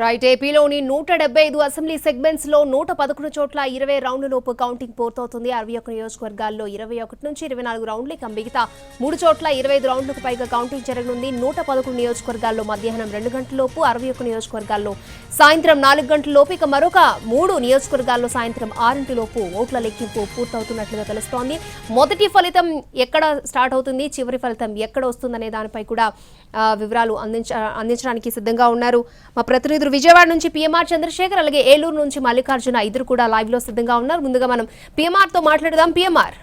Right. ఏపీలోని 175 assembly segments లో 111 చోట్ల 20 రౌండ్లలోపు కౌంటింగ్ పూర్తవుతుంది. 61 నియోజకవర్గాల్లో 21 నుంచి 24 రౌండ్లు, ఇక మిగతా 3 చోట్ల 25 రౌండ్లకు పైగా కౌంటింగ్ జరగనుంది. 111 నియోజకవర్గాల్లో మధ్యాహ్నం 2 గంటలలోపు, 61 నియోజకవర్గాల్లో సాయంత్రం 4 గంటలలోపు, ఇక మరొక 3 నియోజకవర్గాల్లో సాయంత్రం 6 లోపు ఓట్ల లెక్కింపు పూర్తవుతున్నట్లుగా తెలుస్తోంది. మొదటి ఫలితం ఎక్కడ స్టార్ట్ అవుతుంది, చివరి ఫలితం ఎక్కడ వస్తుందనే దానిపై కూడా వివరాలు అందించడానికి సిద్ధంగా ఉన్నారు మా ప్రతినిధులు. విజయవాడ నుంచి పిఎంఆర్ చంద్రశేఖర్, అలాగే ఏలూరు నుంచి మల్లికార్జున, ఇద్దరు కూడా లైవ్ లో సిద్ధంగా ఉన్నారు. ముందుగా మనం పిఎంఆర్ తో మాట్లాడదాం. పిఎంఆర్,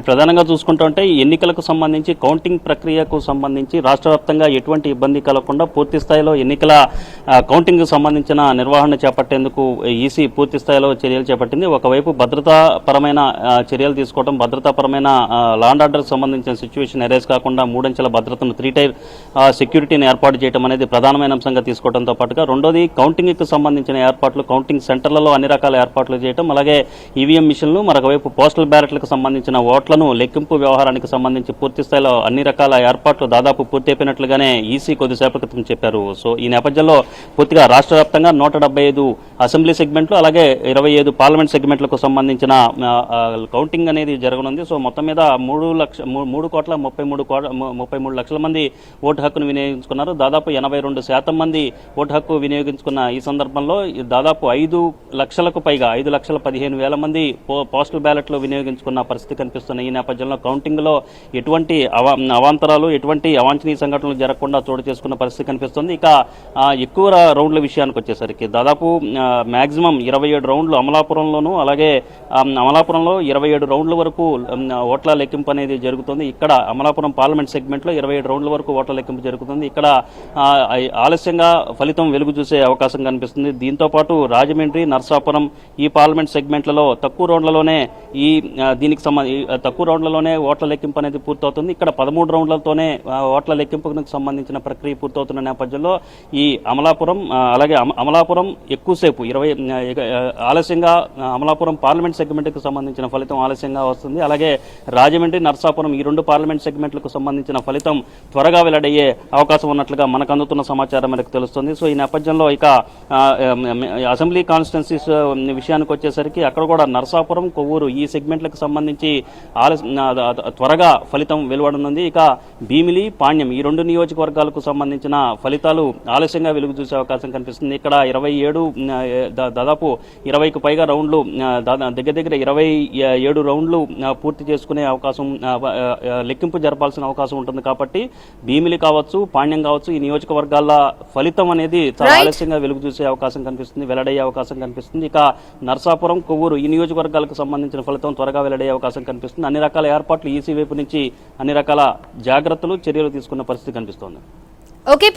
ప్రధానంగా చూసుకుంటుంటే ఎన్నికలకు సంబంధించి కౌంటింగ్ ప్రక్రియకు సంబంధించి రాష్ట్ర వ్యాప్తంగా ఎటువంటి ఇబ్బంది కలగకుండా పూర్తి స్థాయిలో ఎన్నికల కౌంటింగ్ సంబంధించిన నిర్వహణ చేపట్టేందుకు ఈసీ పూర్తి స్థాయిలో చర్యలు చేపట్టింది. ఒకవైపు భద్రతాపరమైన చర్యలు తీసుకోవడం, భద్రతాపరమైన లాండ్ ఆర్డర్ సంబంధించిన సిచ్యువేషన్ ఎరేజ్ కాకుండా 3 అంచెల భద్రతను 3 టైర్ సెక్యూరిటీని ఏర్పాటు చేయడం అనేది ప్రధానమైన అంశంగా తీసుకోవడంతో పాటుగా రెండోది కౌంటింగ్కి సంబంధించిన ఏర్పాట్లు, కౌంటింగ్ సెంటర్లలో అన్ని రకాల ఏర్పాట్లు చేయడం, అలాగే ఈవీఎం మిషన్లు, మరొకవైపు పోస్టల్ బ్యాలెట్లకు సంబంధించిన ఓట్లను లెక్కింపు వ్యవహారానికి సంబంధించి పూర్తి స్థాయిలో అన్ని రకాల ఏర్పాట్లు దాదాపు పూర్తి అయిపోయినట్లుగానే ఈసీ కొద్దిసేపటి క్రితం చెప్పారు. సో ఈ నేపథ్యంలో పూర్తిగా రాష్ట్ర వ్యాప్తంగా 175 అసెంబ్లీ సెగ్మెంట్లు, అలాగే 25 పార్లమెంట్ సెగ్మెంట్లకు సంబంధించిన కౌంటింగ్ అనేది జరగనుంది. సో మొత్తం మీద 3,33 లక్షల మంది ఓటు హక్కును వినియోగించుకున్నారు. దాదాపు 82% మంది ఓటు హక్కు వినియోగించుకున్న ఈ సందర్భంలో దాదాపు 5 లక్షలకు పైగా 5,15,000 మంది పోస్టల్ బ్యాలెట్లు వినియోగించుకున్న పరిస్థితి కనిపిస్తుంది. ఈ నేపథ్యంలో కౌంటింగ్ లో ఎటువంటి అవాంతరాలు, ఎటువంటి అవాంఛనీయ సంఘటనలు జరగకుండా చోటు చేసుకున్న పరిస్థితి కనిపిస్తుంది. ఇక ఎక్కువ రౌండ్ల విషయానికి వచ్చేసరికి దాదాపు మాక్సిమం 27 రౌండ్లు అమలాపురంలోనూ, అలాగే అమలాపురంలో 27 రౌండ్ల వరకు ఓట్ల లెక్కింపు అనేది జరుగుతుంది. ఇక్కడ అమలాపురం పార్లమెంట్ సెగ్మెంట్లో 27 రౌండ్ల వరకు ఓట్ల లెక్కింపు జరుగుతుంది. ఇక్కడ ఆలస్యంగా ఫలితం వెలుగు చూసే అవకాశం కనిపిస్తుంది. దీంతో పాటు రాజమండ్రి, నర్సాపురం ఈ పార్లమెంట్ సెగ్మెంట్లలో తక్కువ రౌండ్లలోనే ఓట్ల లెక్కింపు అనేది పూర్తవుతుంది. ఇక్కడ 13 రౌండ్లతోనే ఓట్ల లెక్కింపుకు సంబంధించిన ప్రక్రియ పూర్తవుతున్న నేపథ్యంలో ఈ అమలాపురం ఎక్కువసేపు ఆలస్యంగా అమలాపురం పార్లమెంట్ సెగ్మెంట్కి సంబంధించిన ఫలితం ఆలస్యంగా వస్తుంది. అలాగే రాజమండ్రి, నర్సాపురం ఈ 2 పార్లమెంట్ సెగ్మెంట్లకు సంబంధించిన ఫలితం త్వరగా వెల్లడయ్యే అవకాశం ఉన్నట్లుగా మనకు అందుతున్న సమాచారం మనకు తెలుస్తుంది. సో ఈ నేపథ్యంలో ఇక అసెంబ్లీ కాన్స్టిట్యున్సీస్ విషయానికి వచ్చేసరికి అక్కడ కూడా నర్సాపురం, కొవ్వూరు ఈ సెగ్మెంట్లకు సంబంధించి త్వరగా ఫలితం వెలువడనుంది. ఇక భీమిలి, పాణ్యం ఈ 2 నియోజకవర్గాలకు సంబంధించిన ఫలితాలు ఆలస్యంగా వెలుగు చూసే అవకాశం కనిపిస్తుంది. ఇక్కడ దాదాపు 20కు పైగా రౌండ్లు, దగ్గర 27 రౌండ్లు పూర్తి చేసుకునే అవకాశం, లెక్కింపు జరపాల్సిన అవకాశం ఉంటుంది. కాబట్టి భీమిలి కావచ్చు, పాణ్యం కావచ్చు ఈ నియోజకవర్గాల ఫలితం అనేది చాలా ఆలస్యంగా వెలుగు చూసే అవకాశం కనిపిస్తుంది, వెల్లడయ్యే అవకాశం కనిపిస్తుంది. ఇక నర్సాపురం, కొవ్వూరు ఈ నియోజకవర్గాలకు సంబంధించిన ఫలితం త్వరగా వెల్లడయ్యే అవకాశం కనిపిస్తుంది. అన్ని రకాల ఏర్పాట్లు ఈసీ వైపు నుంచి అన్ని రకాల జాగ్రత్తలు, చర్యలు తీసుకున్న పరిస్థితి కనిపిస్తోంది. ఓకే.